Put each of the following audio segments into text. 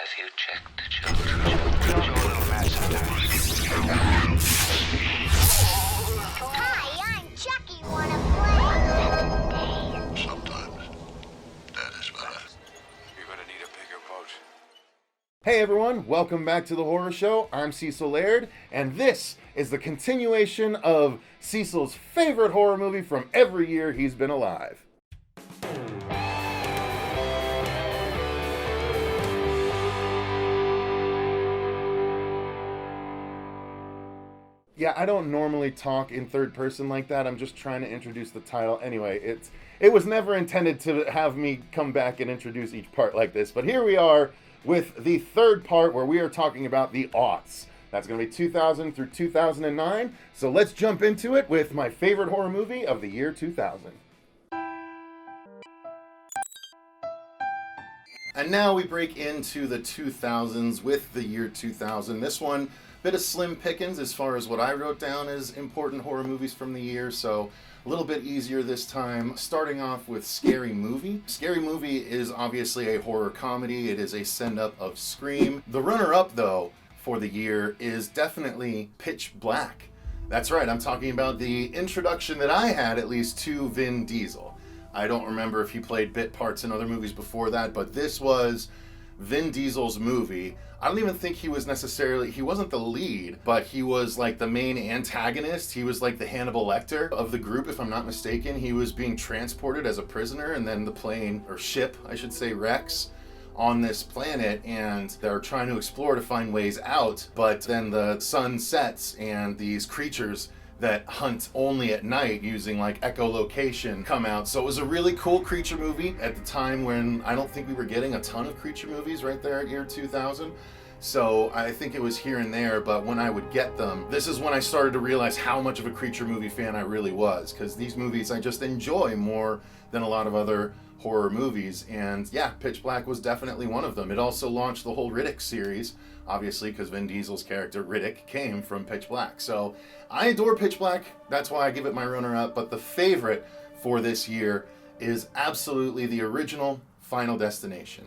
Have you checked the children? Hi, I'm Chucky. Wanna play? Sometimes that is better. You're gonna need a bigger boat. Hey everyone, welcome back to the Horror Show. I'm Cecil Laird, and this is the continuation of Cecil's favorite horror movie from every year he's been alive. Yeah, I don't normally talk in third person like that. I'm just trying to introduce the title. Anyway, it was never intended to have me come back and introduce each part like this, but here we are with the third part where we are talking about the aughts. That's going to be 2000 through 2009. So let's jump into it with my favorite horror movie of the year 2000. And now we break into the 2000s with the year 2000. This one, bit of slim pickings as far as what I wrote down as important horror movies from the year, so a little bit easier this time. Starting off with Scary Movie. Scary Movie is obviously a horror comedy. It is a send-up of Scream. The runner-up, though, for the year is definitely Pitch Black. That's right, I'm talking about the introduction that I had, at least, to Vin Diesel. I don't remember if he played bit parts in other movies before that, but this was Vin Diesel's movie. I don't even think he wasn't the lead, but he was like the main antagonist. He was like the Hannibal Lecter of the group, if I'm not mistaken. He was being transported as a prisoner, and then the plane, or ship, I should say, wrecks on this planet, and they're trying to explore to find ways out, but then the sun sets and these creatures that hunt only at night using like echolocation come out. So it was a really cool creature movie at the time when I don't think we were getting a ton of creature movies right there at year 2000. So I think it was here and there, but when I would get them, this is when I started to realize how much of a creature movie fan I really was, because these movies I just enjoy more than a lot of other horror movies, and yeah, Pitch Black was definitely one of them. It also launched the whole Riddick series, obviously, because Vin Diesel's character Riddick came from Pitch Black. So I adore Pitch Black, that's why I give it my runner-up, but the favorite for this year is absolutely the original Final Destination.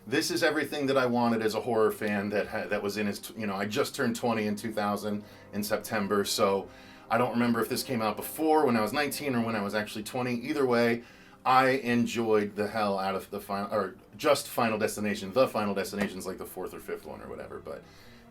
This is everything that I wanted as a horror fan that was in his, I just turned 20 in 2000 in September, so I don't remember if this came out before when I was 19 or when I was actually 20. Either way, I enjoyed the hell out of the Final Destination. The Final Destination's like the fourth or fifth one or whatever, but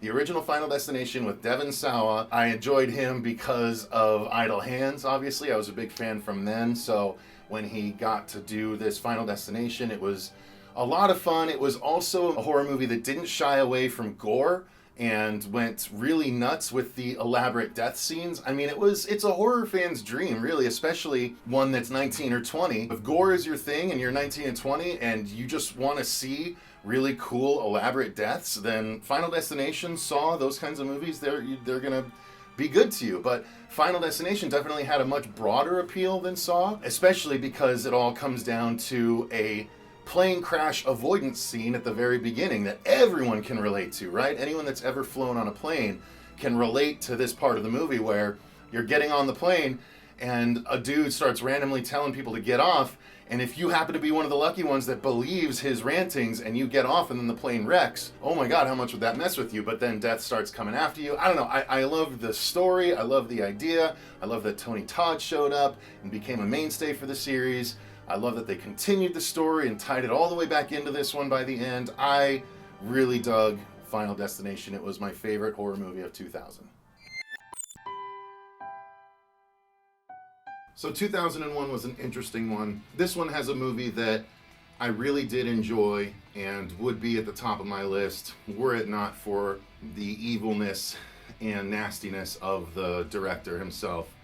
the original Final Destination with Devon Sawa, I enjoyed him because of Idle Hands, obviously. I was a big fan from then, so when he got to do this Final Destination, it was a lot of fun. It was also a horror movie that didn't shy away from gore and went really nuts with the elaborate death scenes. I mean, it's a horror fan's dream, really, especially one that's 19 or 20. If gore is your thing and you're 19 and 20 and you just want to see really cool, elaborate deaths, then Final Destination, Saw, those kinds of movies, they're gonna be good to you. But Final Destination definitely had a much broader appeal than Saw, especially because it all comes down to a plane crash avoidance scene at the very beginning that everyone can relate to, right? Anyone that's ever flown on a plane can relate to this part of the movie where you're getting on the plane and a dude starts randomly telling people to get off, and if you happen to be one of the lucky ones that believes his rantings and you get off and then the plane wrecks, oh my god, how much would that mess with you? But then death starts coming after you. I don't know, I love the story, I love the idea, I love that Tony Todd showed up and became a mainstay for the series. I love that they continued the story and tied it all the way back into this one by the end. I really dug Final Destination. It was my favorite horror movie of 2000. So 2001 was an interesting one. This one has a movie that I really did enjoy and would be at the top of my list were it not for the evilness and nastiness of the director himself.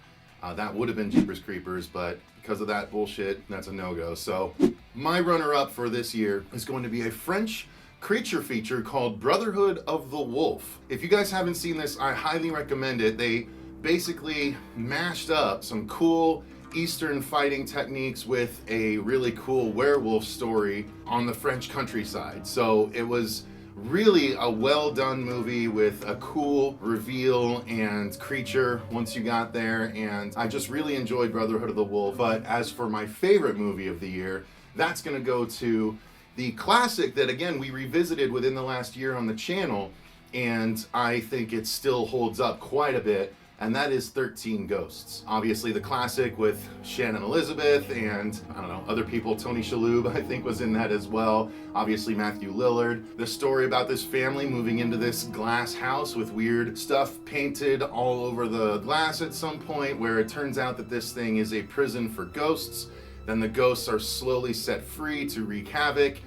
That would have been Jeepers Creepers, but because of that bullshit, that's a no-go. So my runner-up for this year is going to be a French creature feature called Brotherhood of the Wolf. If you guys haven't seen this, I highly recommend it. They basically mashed up some cool Eastern fighting techniques with a really cool werewolf story on the French countryside. So it was really a well done movie with a cool reveal and creature once you got there, and I just really enjoyed Brotherhood of the Wolf. But as for my favorite movie of the year, that's gonna go to the classic that, again, we revisited within the last year on the channel, and I think it still holds up quite a bit, and that is 13 Ghosts. Obviously the classic with Shannon Elizabeth and, I don't know, other people. Tony Shalhoub, I think, was in that as well. Obviously Matthew Lillard. The story about this family moving into this glass house with weird stuff painted all over the glass at some point, where it turns out that this thing is a prison for ghosts. Then the ghosts are slowly set free to wreak havoc.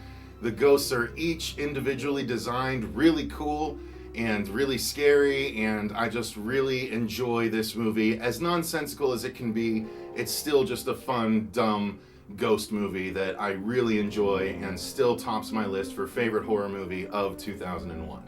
The ghosts are each individually designed really cool and really scary, and I just really enjoy this movie. As nonsensical as it can be, it's still just a fun, dumb ghost movie that I really enjoy and still tops my list for favorite horror movie of 2001.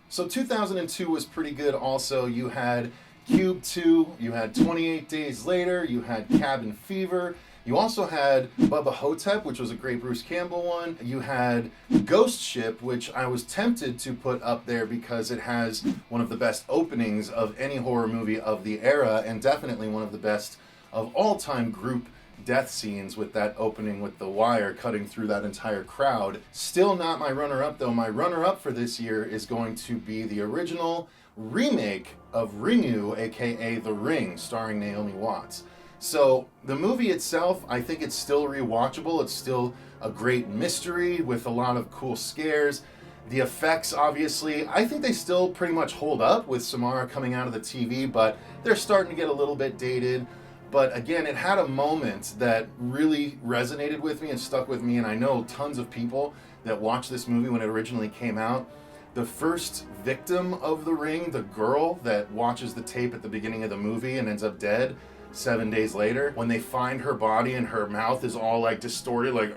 So 2002 was pretty good also. You had Cube 2, you had 28 Days Later, you had Cabin Fever. You also had Bubba Hotep, which was a great Bruce Campbell one. You had Ghost Ship, which I was tempted to put up there because it has one of the best openings of any horror movie of the era, and definitely one of the best of all-time group death scenes with that opening with the wire cutting through that entire crowd. Still not my runner-up, though. My runner-up for this year is going to be the original remake of Ringu, aka The Ring, starring Naomi Watts. So the movie itself, I think it's still rewatchable. It's still a great mystery with a lot of cool scares. The effects, obviously, I think they still pretty much hold up with Samara coming out of the TV, but they're starting to get a little bit dated. But again, it had a moment that really resonated with me and stuck with me, and I know tons of people that watched this movie when it originally came out. The first victim of The Ring, the girl that watches the tape at the beginning of the movie and ends up dead 7 days later, when they find her body and her mouth is all like distorted, like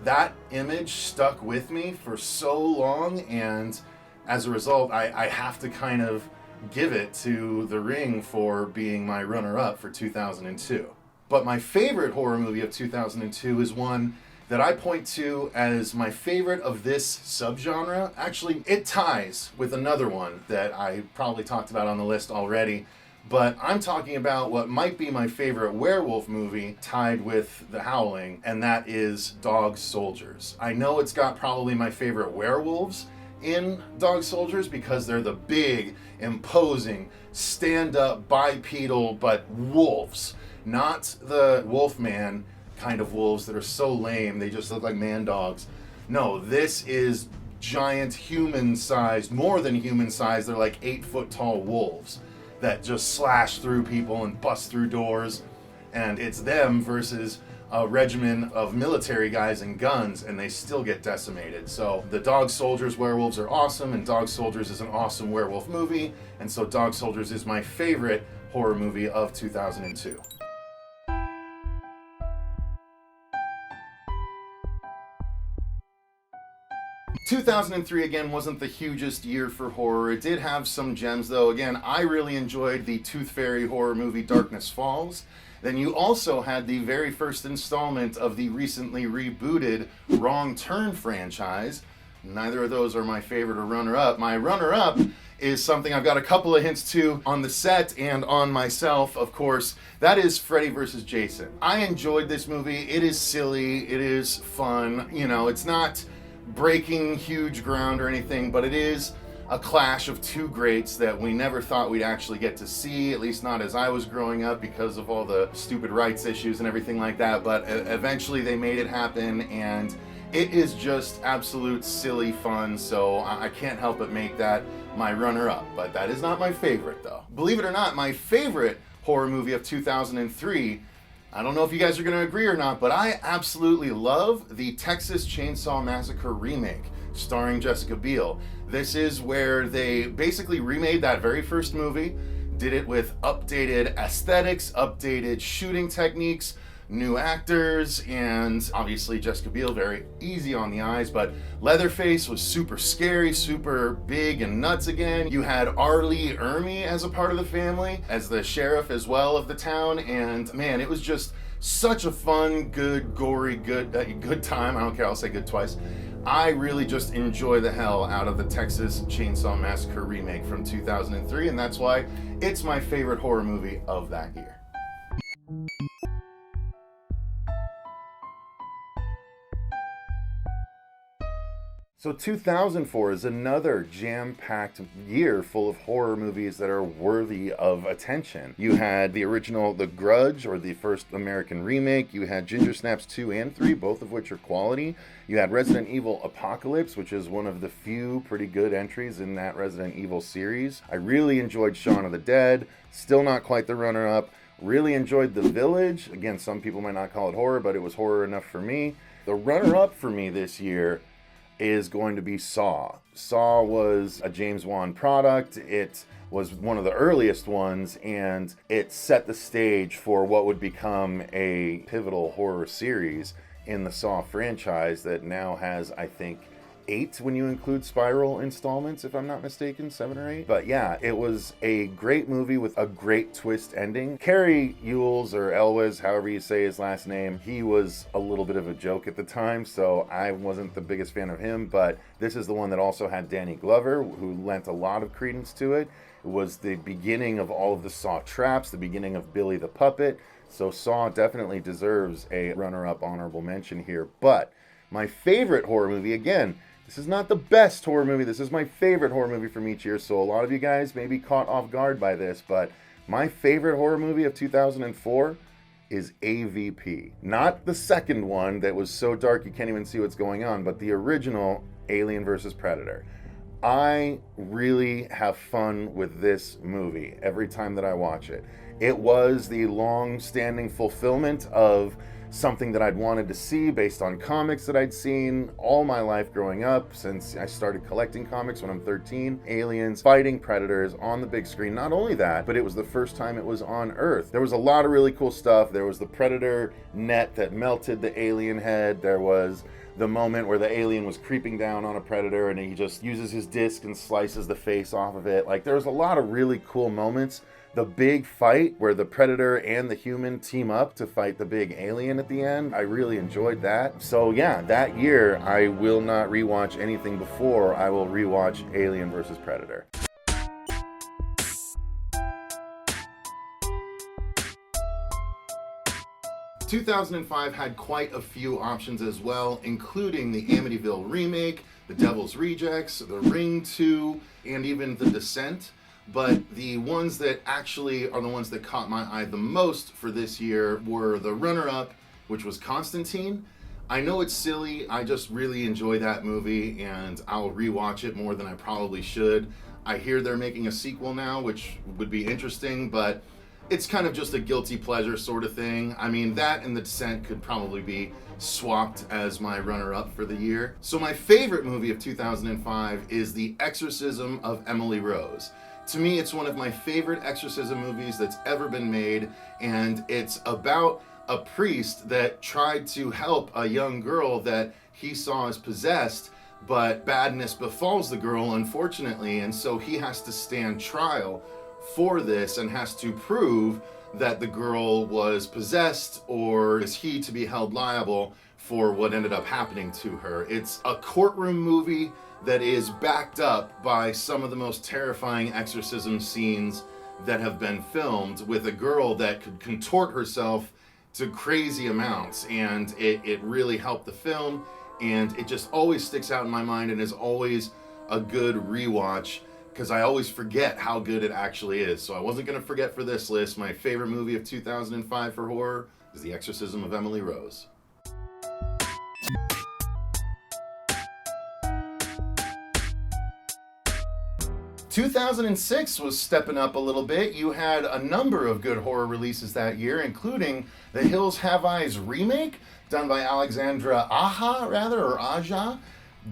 that image stuck with me for so long, and as a result I have to kind of give it to The Ring for being my runner-up for 2002. But my favorite horror movie of 2002 is one that I point to as my favorite of this subgenre. Actually, it ties with another one that I probably talked about on the list already, but I'm talking about what might be my favorite werewolf movie tied with The Howling, and that is Dog Soldiers. I know it's got probably my favorite werewolves in Dog Soldiers because they're the big, imposing, stand-up, bipedal, but wolves. Not the Wolfman kind of wolves that are so lame, they just look like man dogs. No, this is giant human-sized, more than human-sized, they're like 8-foot tall wolves that just slash through people and bust through doors, and it's them versus a regiment of military guys and guns, and they still get decimated. So the Dog Soldiers werewolves are awesome, and Dog Soldiers is an awesome werewolf movie, and so Dog Soldiers is my favorite horror movie of 2002. – 2003, again, wasn't the hugest year for horror. It did have some gems, though. Again, I really enjoyed the Tooth Fairy horror movie Darkness Falls. Then you also had the very first installment of the recently rebooted Wrong Turn franchise. Neither of those are my favorite or runner-up. My runner-up is something I've got a couple of hints to on the set and on myself, of course. That is Freddy vs. Jason. I enjoyed this movie. It is silly. It is fun. You know, it's not breaking huge ground or anything, but it is a clash of two greats that we never thought we'd actually get to see, at least not as I was growing up because of all the stupid rights issues and everything like that, but eventually they made it happen, and it is just absolute silly fun, so I can't help but make that my runner-up, but that is not my favorite, though. Believe it or not, my favorite horror movie of 2003, I don't know if you guys are going to agree or not, but I absolutely love the Texas Chainsaw Massacre remake starring Jessica Biel. This is where they basically remade that very first movie, did it with updated aesthetics, updated shooting techniques, new actors, and obviously Jessica Biel, very easy on the eyes, but Leatherface was super scary, super big and nuts again. You had R. Lee Ermey as a part of the family, as the sheriff as well of the town, and man, it was just such a fun, good, gory, good time. I don't care, I'll say good twice. I really just enjoy the hell out of the Texas Chainsaw Massacre remake from 2003, and that's why it's my favorite horror movie of that year. So 2004 is another jam-packed year full of horror movies that are worthy of attention. You had the original The Grudge, or the first American remake. You had Ginger Snaps 2 and 3, both of which are quality. You had Resident Evil Apocalypse, which is one of the few pretty good entries in that Resident Evil series. I really enjoyed Shaun of the Dead, still not quite the runner-up. Really enjoyed The Village. Again, some people might not call it horror, but it was horror enough for me. The runner-up for me this year is going to be Saw. Saw was a James Wan product. It was one of the earliest ones, and it set the stage for what would become a pivotal horror series in the Saw franchise that now has, I think, 8 when you include Spiral installments, if I'm not mistaken, 7 or 8. But yeah, it was a great movie with a great twist ending. Cary Elwes, or Elwes, however you say his last name, he was a little bit of a joke at the time, so I wasn't the biggest fan of him, but this is the one that also had Danny Glover, who lent a lot of credence to it. It was the beginning of all of the Saw traps, the beginning of Billy the Puppet, so Saw definitely deserves a runner-up honorable mention here. But my favorite horror movie, again, this is not the best horror movie. This is my favorite horror movie from each year, so a lot of you guys may be caught off guard by this, but my favorite horror movie of 2004 is AVP. Not the second one that was so dark you can't even see what's going on, but the original Alien vs. Predator. I really have fun with this movie every time that I watch it. It was the long-standing fulfillment of something that I'd wanted to see based on comics that I'd seen all my life growing up, since I started collecting comics when I'm 13. Aliens fighting predators on the big screen. Not only that, but it was the first time it was on Earth. There was a lot of really cool stuff. There was the predator net that melted the alien head. There was the moment where the alien was creeping down on a predator and he just uses his disc and slices the face off of it. Like, there was a lot of really cool moments. The big fight where the predator and the human team up to fight the big alien at the end, I really enjoyed that. So yeah, that year I will not rewatch anything before I will rewatch Alien vs. Predator. ...2005 had quite a few options as well, including the Amityville remake, The Devil's Rejects, The Ring 2, and even The Descent. But the ones that actually are the ones that caught my eye the most for this year were the runner-up, which was Constantine. I know it's silly, I just really enjoy that movie, and I'll rewatch it more than I probably should. I hear they're making a sequel now, which would be interesting, but it's kind of just a guilty pleasure sort of thing. I mean, that and The Descent could probably be swapped as my runner-up for the year. So my favorite movie of 2005 is The Exorcism of Emily Rose. To me, it's one of my favorite exorcism movies that's ever been made, and it's about a priest that tried to help a young girl that he saw as possessed, but badness befalls the girl, unfortunately, and so he has to stand trial for this and has to prove that the girl was possessed, or is he to be held liable for what ended up happening to her. It's a courtroom movie that is backed up by some of the most terrifying exorcism scenes that have been filmed, with a girl that could contort herself to crazy amounts, and it really helped the film, and it just always sticks out in my mind and is always a good rewatch, because I always forget how good it actually is. So I wasn't going to forget for this list. My favorite movie of 2005 for horror is The Exorcism of Emily Rose. 2006 was stepping up a little bit. You had a number of good horror releases that year, including The Hills Have Eyes remake, done by Alexandra Aja.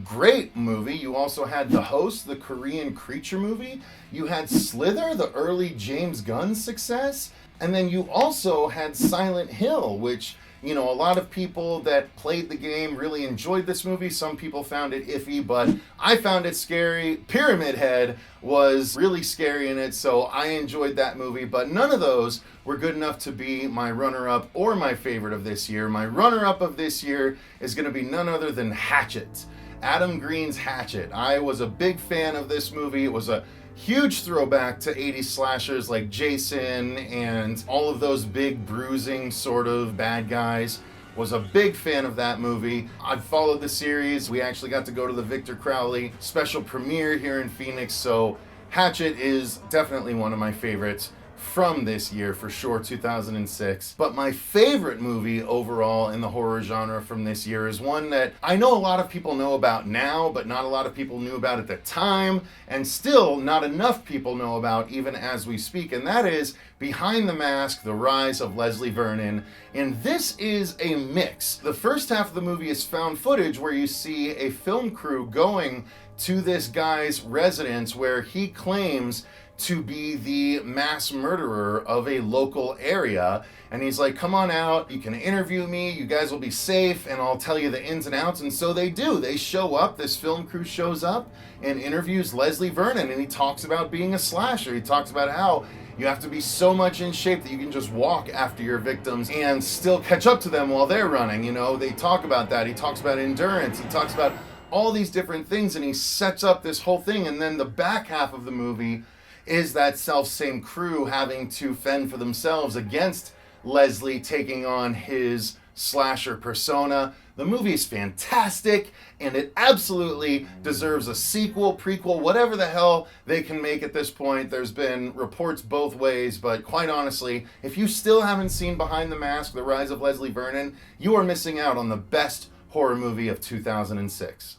Great movie. You also had The Host, the Korean creature movie. You had Slither, the early James Gunn success. And then you also had Silent Hill, which, you know, a lot of people that played the game really enjoyed this movie. Some people found it iffy, but I found it scary. Pyramid Head was really scary in it, so I enjoyed that movie. But none of those were good enough to be my runner-up or my favorite of this year. My runner-up of this year is going to be none other than Hatchet. Adam Green's Hatchet. I was a big fan of this movie. It was a Huge throwback to 80s slashers like Jason and all of those big bruising sort of bad guys. Was a big fan of that movie. I've followed the series. We actually got to go to the Victor Crowley special premiere here in Phoenix, so Hatchet is definitely one of my favorites from this year, for sure, 2006. But my favorite movie overall in the horror genre from this year is one that I know a lot of people know about now, but not a lot of people knew about at the time, and still not enough people know about even as we speak, and that is Behind the Mask, The Rise of Leslie Vernon. And this is a mix. The first half of the movie is found footage where you see a film crew going to this guy's residence where he claims to be the mass murderer of a local area. And he's like, come on out, you can interview me, you guys will be safe, and I'll tell you the ins and outs. And so they do. They show up, this film crew shows up and interviews Leslie Vernon, and he talks about being a slasher. He talks about how you have to be so much in shape that you can just walk after your victims and still catch up to them while they're running. You know, they talk about that. He talks about endurance. He talks about all these different things, and he sets up this whole thing. And then the back half of the movie is that self-same crew having to fend for themselves against Leslie taking on his slasher persona. The movie is fantastic, and it absolutely deserves a sequel, prequel, whatever the hell they can make at this point. There's been reports both ways, but quite honestly, if you still haven't seen Behind the Mask, The Rise of Leslie Vernon, you are missing out on the best horror movie of 2006.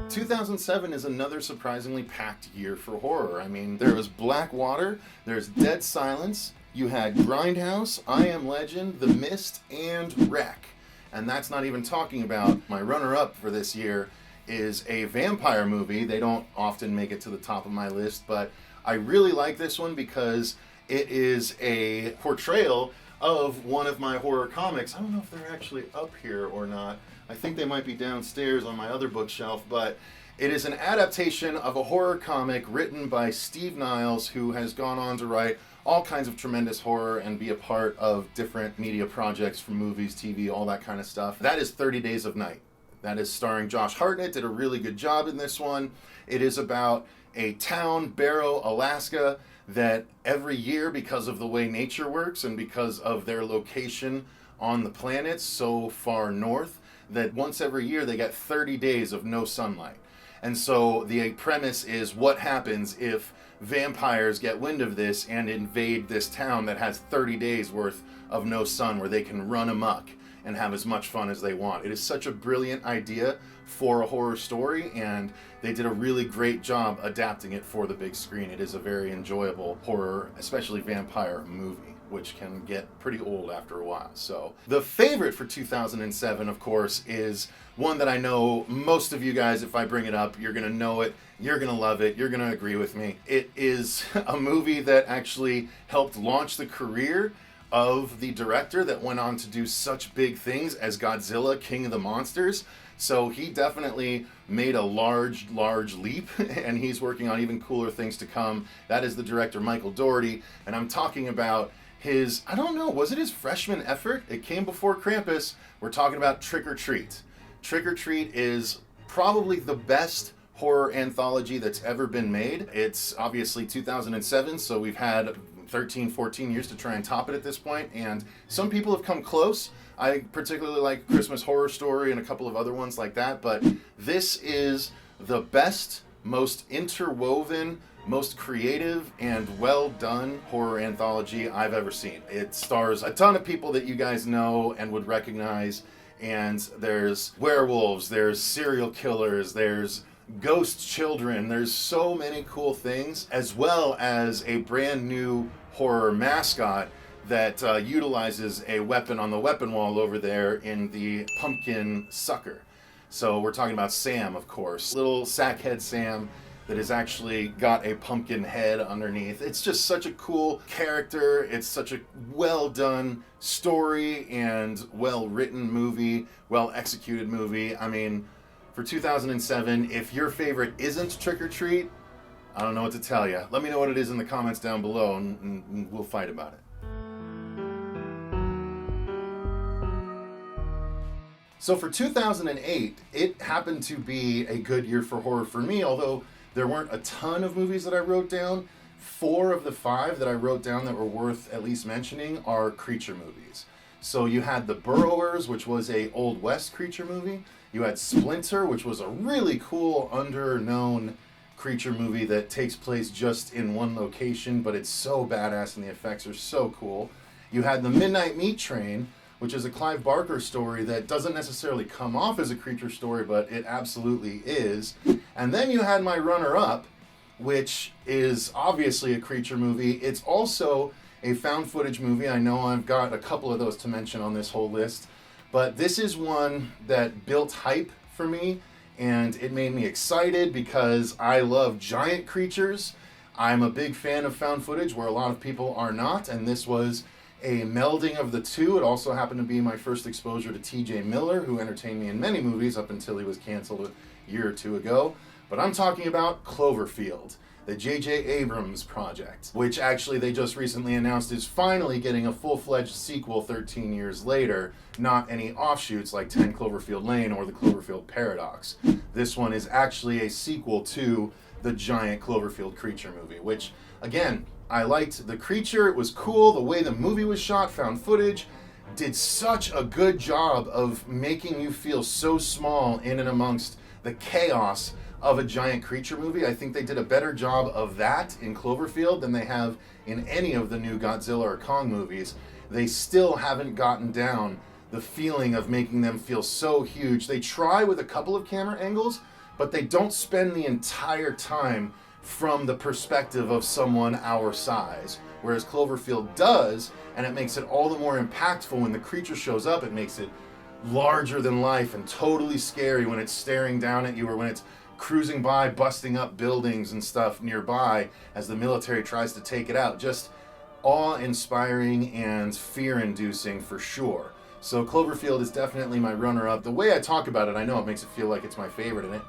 2007 is another surprisingly packed year for horror. I mean, there was Blackwater, there's Dead Silence, you had Grindhouse, I Am Legend, The Mist, and Wreck. And that's not even talking about my runner-up for this year is a vampire movie. They don't often make it to the top of my list, but I really like this one because it is a portrayal of one of my horror comics. I don't know if they're actually up here or not. I think they might be downstairs on my other bookshelf, but it is an adaptation of a horror comic written by Steve Niles, who has gone on to write all kinds of tremendous horror and be a part of different media projects from movies, TV, all that kind of stuff. That is 30 Days of Night. That is starring Josh Hartnett, did a really good job in this one. It is about a town, Barrow, Alaska, that every year, because of the way nature works and because of their location on the planet so far north, that once every year they get 30 days of no sunlight. And so the premise is what happens if vampires get wind of this and invade this town that has 30 days worth of no sun where they can run amok and have as much fun as they want. It is such a brilliant idea for a horror story, and they did a really great job adapting it for the big screen. It is a very enjoyable horror, especially vampire movie, which can get pretty old after a while. So the favorite for 2007, of course, is one that I know most of you guys, if I bring it up, you're going to know it, you're going to love it, you're going to agree with me. It is a movie that actually helped launch the career of the director that went on to do such big things as Godzilla, King of the Monsters. So he definitely made a large leap, and he's working on even cooler things to come. That is the director, Michael Dougherty, and I'm talking about his, I don't know, was it his freshman effort? It came before Krampus. We're talking about Trick or Treat. Trick or Treat is probably the best horror anthology that's ever been made. It's obviously 2007, so we've had 13, 14 years to try and top it at this point, and some people have come close. I particularly like Christmas Horror Story and a couple of other ones like that, but this is the best, most interwoven, most creative and well done horror anthology I've ever seen. It stars a ton of people that you guys know and would recognize, and there's werewolves, there's serial killers, there's ghost children, there's so many cool things, as well as a brand new horror mascot that utilizes a weapon on the weapon wall over there in the pumpkin sucker. So we're talking about Sam, of course. Little sackhead Sam that has actually got a pumpkin head underneath. It's just such a cool character. It's such a well done story and well written movie, well executed movie. I mean, for 2007, if your favorite isn't Trick or Treat, I don't know what to tell you. Let me know what it is in the comments down below, and we'll fight about it. So for 2008, it happened to be a good year for horror for me, although there weren't a ton of movies that I wrote down. 4 of the 5 that I wrote down that were worth at least mentioning are creature movies. So you had The Burrowers, which was a Old West creature movie. You had Splinter, which was a really cool, under-known creature movie that takes place just in one location, but it's so badass and the effects are so cool. You had The Midnight Meat Train, which is a Clive Barker story that doesn't necessarily come off as a creature story, but it absolutely is. And then you had my runner-up, which is obviously a creature movie. It's also a found footage movie. I know I've got a couple of those to mention on this whole list, but this is one that built hype for me, and it made me excited because I love giant creatures. I'm a big fan of found footage where a lot of people are not, and this was a melding of the two. It also happened to be my first exposure to T.J. Miller, who entertained me in many movies up until he was canceled a year or two ago. But I'm talking about Cloverfield, the J.J. Abrams project, which actually they just recently announced is finally getting a full-fledged sequel 13 years later, not any offshoots like 10 Cloverfield Lane or the Cloverfield Paradox. This one is actually a sequel to the giant Cloverfield creature movie, which, again, I liked the creature. It was cool. The way the movie was shot, found footage, did such a good job of making you feel so small in and amongst the chaos of a giant creature movie. I think they did a better job of that in Cloverfield than they have in any of the new Godzilla or Kong movies. They still haven't gotten down the feeling of making them feel so huge. They try with a couple of camera angles, but they don't spend the entire time from the perspective of someone our size, whereas Cloverfield does, and it makes it all the more impactful when the creature shows up. It makes it larger than life and totally scary when it's staring down at you, or when it's cruising by, busting up buildings and stuff nearby as the military tries to take it out. Just awe-inspiring and fear-inducing for sure. So Cloverfield is definitely my runner-up. The way I talk about it, I know it makes it feel like it's my favorite, and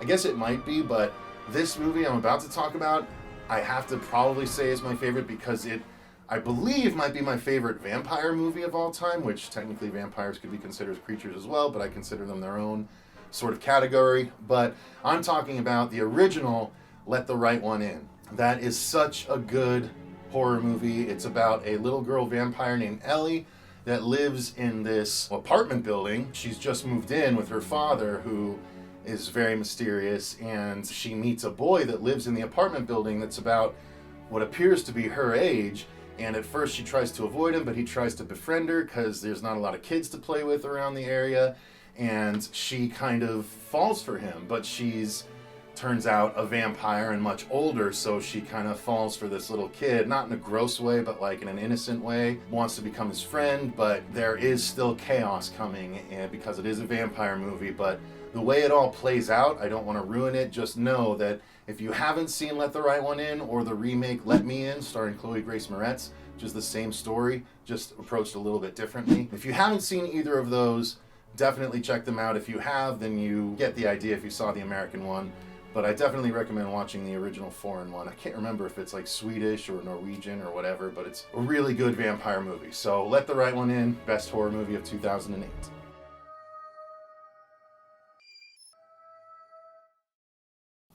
I guess it might be, but this movie I'm about to talk about, I have to probably say is my favorite because it, I believe, might be my favorite vampire movie of all time, which technically vampires could be considered as creatures as well, but I consider them their own sort of category. But I'm talking about the original Let the Right One In. That is such a good horror movie. It's about a little girl vampire named Ellie that lives in this apartment building. She's just moved in with her father, who is very mysterious, and she meets a boy that lives in the apartment building that's about what appears to be her age. And at first she tries to avoid him, but he tries to befriend her because there's not a lot of kids to play with around the area, and she kind of falls for him. But she's, turns out, a vampire and much older, so she kind of falls for this little kid, not in a gross way, but like in an innocent way, wants to become his friend. But there is still chaos coming, and because it is a vampire movie. But the way it all plays out, I don't want to ruin it. Just know that if you haven't seen Let the Right One In, or the remake Let Me In, starring Chloe Grace Moretz, which is the same story, just approached a little bit differently. If you haven't seen either of those, definitely check them out. If you have, then you get the idea if you saw the American one. But I definitely recommend watching the original foreign one. I can't remember if it's like Swedish or Norwegian or whatever, but it's a really good vampire movie. So Let the Right One In, best horror movie of 2008.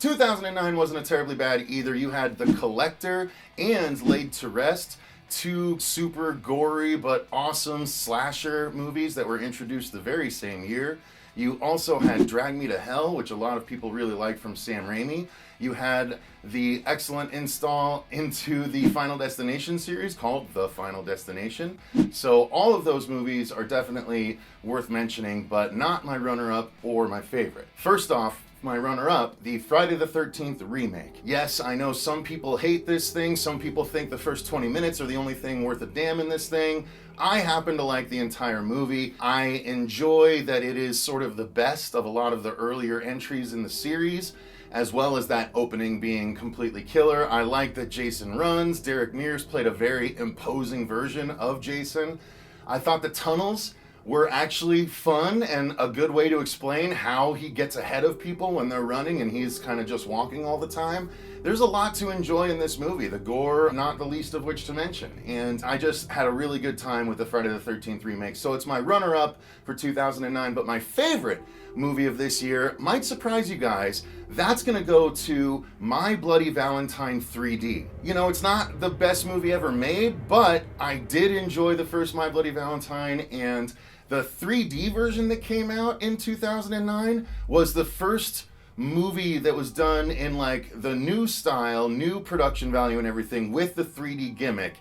2009 wasn't a terribly bad either. You had The Collector and Laid to Rest, two super gory but awesome slasher movies that were introduced the very same year. You also had Drag Me to Hell, which a lot of people really like, from Sam Raimi. You had the excellent install into the Final Destination series called The Final Destination. So all of those movies are definitely worth mentioning, but not my runner-up or my favorite. First off, my runner-up, the Friday the 13th remake. Yes, I know some people hate this thing. Some people think the first 20 minutes are the only thing worth a damn in this thing. I happen to like the entire movie. I enjoy that it is sort of the best of a lot of the earlier entries in the series, as well as that opening being completely killer. I like that Jason runs. Derek Mears played a very imposing version of Jason. I thought the tunnels were actually fun and a good way to explain how he gets ahead of people when they're running and he's kind of just walking all the time. There's a lot to enjoy in this movie, the gore not the least of which to mention, and I just had a really good time with the Friday the 13th remake, so it's my runner-up for 2009, but my favorite movie of this year might surprise you guys. That's gonna go to My Bloody Valentine 3D. You know, it's not the best movie ever made, but I did enjoy the first My Bloody Valentine, and the 3D version that came out in 2009 was the first movie that was done in like the new style, new production value and everything with the 3D gimmick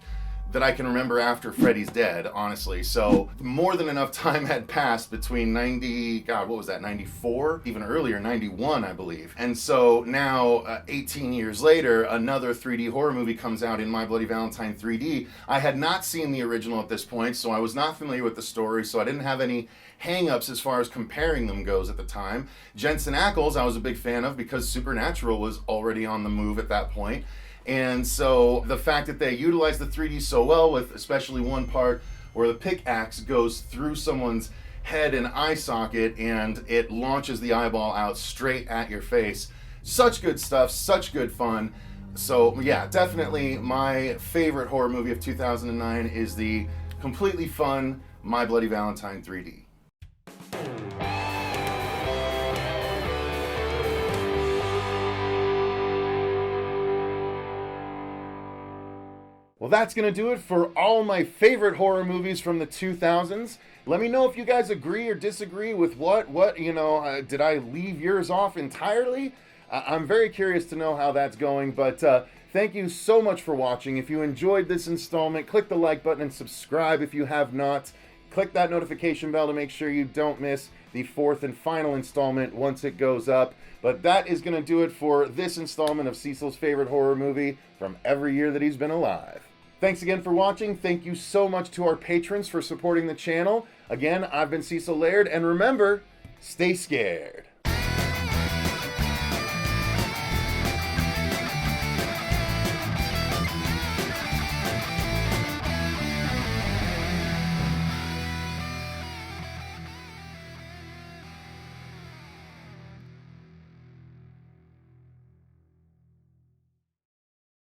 that I can remember after Freddy's Dead, honestly. So more than enough time had passed between 94, even earlier, 91, I believe. And so now, 18 years later, another 3D horror movie comes out in My Bloody Valentine 3D. I had not seen the original at this point, so I was not familiar with the story, so I didn't have any hang-ups as far as comparing them goes at the time. Jensen Ackles, I was a big fan of because Supernatural was already on the move at that point. And so the fact that they utilized the 3D so well, with especially one part where the pickaxe goes through someone's head and eye socket and it launches the eyeball out straight at your face. Such good stuff, such good fun. So yeah, definitely my favorite horror movie of 2009 is the completely fun My Bloody Valentine 3D. Well, that's going to do it for all my favorite horror movies from the 2000s. Let me know if you guys agree or disagree with did I leave yours off entirely? I'm very curious to know how that's going, but thank you so much for watching. If you enjoyed this installment, click the like button and subscribe if you have not. Click that notification bell to make sure you don't miss the fourth and final installment once it goes up. But that is going to do it for this installment of Cecil's favorite horror movie from every year that he's been alive. Thanks again for watching. Thank you so much to our patrons for supporting the channel. Again, I've been Cecil Laird, and remember, stay scared.